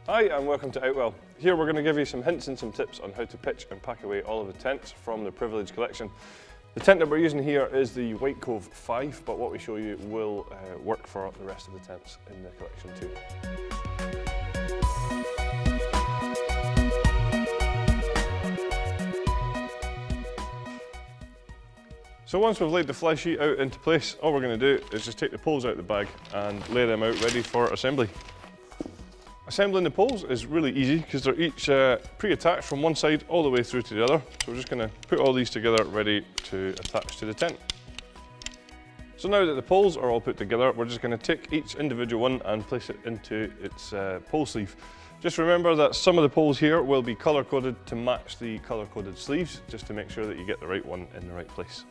Hi and welcome to Outwell. Here we're going to give you some hints and some tips on how to pitch and pack away all of the tents from the Privilege collection. The tent that we're using here is the Whitecove 5, but what we show you will work for the rest of the tents in the collection too. So once we've laid the fly sheet out into place, all we're going to do is just take the poles out of the bag and lay them out ready for assembly. Assembling the poles is really easy because they're each pre-attached from one side all the way through to the other. So we're just going to put all these together ready to attach to the tent. So now that the poles are all put together, we're just going to take each individual one and place it into its pole sleeve. Just remember that some of the poles here will be colour coded to match the colour coded sleeves, just to make sure that you get the right one in the right place.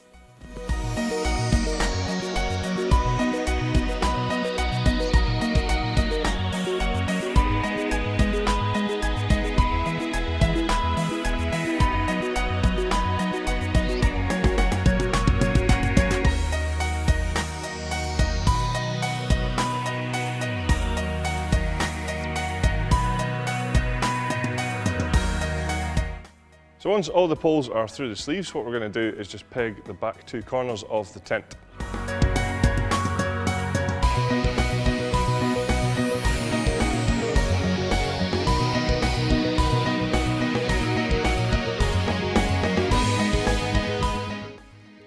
So once all the poles are through the sleeves, what we're going to do is just peg the back two corners of the tent.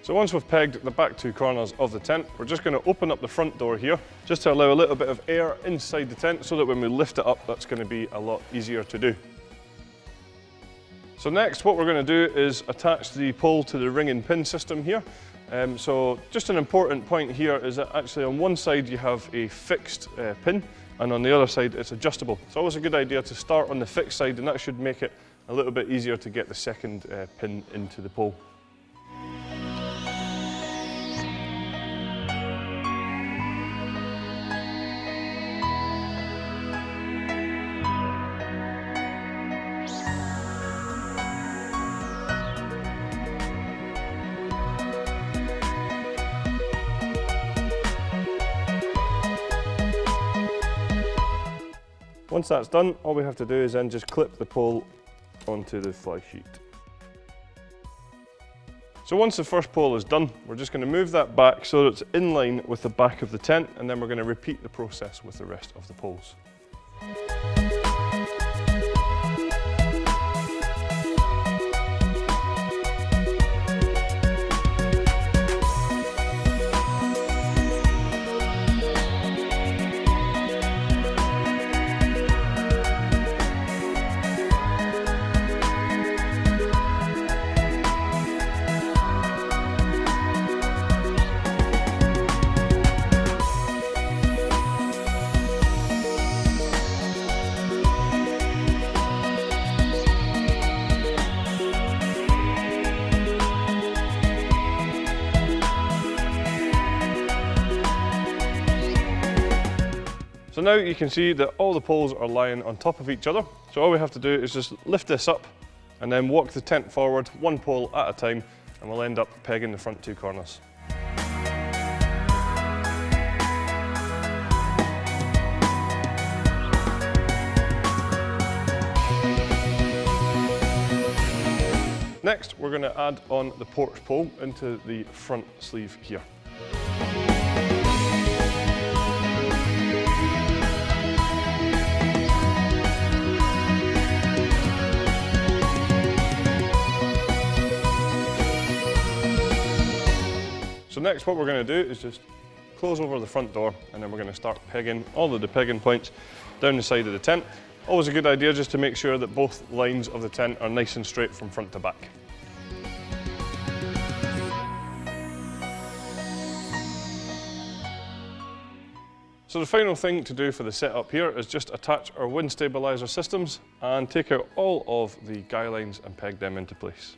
So once we've pegged the back two corners of the tent, we're just going to open up the front door here, just to allow a little bit of air inside the tent so that when we lift it up, that's going to be a lot easier to do. So next, what we're going to do is attach the pole to the ring and pin system here. So just an important point here is that actually on one side you have a fixed pin, and on the other side it's adjustable. It's always a good idea to start on the fixed side, and that should make it a little bit easier to get the second pin into the pole. Once that's done, all we have to do is then just clip the pole onto the fly sheet. So once the first pole is done, we're just going to move that back so that it's in line with the back of the tent, and then we're going to repeat the process with the rest of the poles. So now you can see that all the poles are lying on top of each other. So all we have to do is just lift this up and then walk the tent forward one pole at a time, and we'll end up pegging the front two corners. Next, we're going to add on the porch pole into the front sleeve here. So next what we're going to do is just close over the front door, and then we're going to start pegging all of the pegging points down the side of the tent. Always a good idea just to make sure that both lines of the tent are nice and straight from front to back. So the final thing to do for the setup here is just attach our wind stabilizer systems and take out all of the guy lines and peg them into place.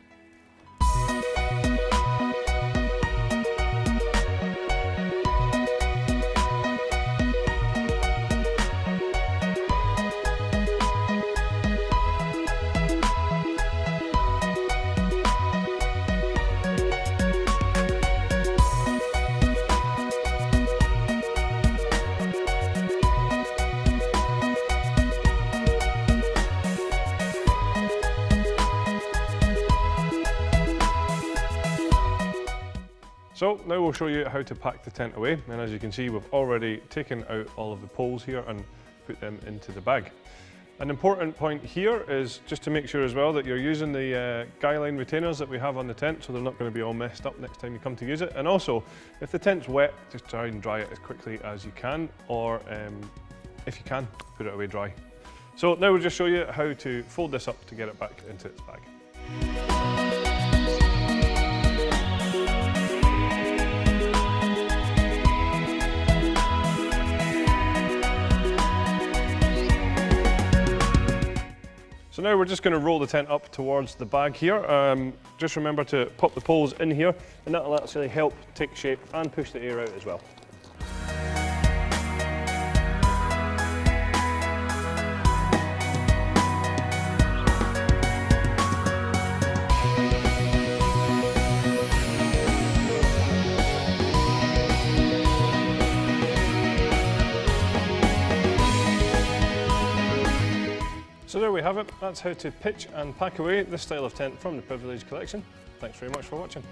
So now we'll show you how to pack the tent away, and as you can see we've already taken out all of the poles here and put them into the bag. An important point here is just to make sure as well that you're using the guy line retainers that we have on the tent, so they're not going to be all messed up next time you come to use it. And also, if the tent's wet, just try and dry it as quickly as you can, or if you can, put it away dry. So now we'll just show you how to fold this up to get it back into its bag. So now we're just going to roll the tent up towards the bag here. Just remember to pop the poles in here, and that will actually help take shape and push the air out as well. So there we have it. That's how to pitch and pack away this style of tent from the Privilege collection. Thanks very much for watching.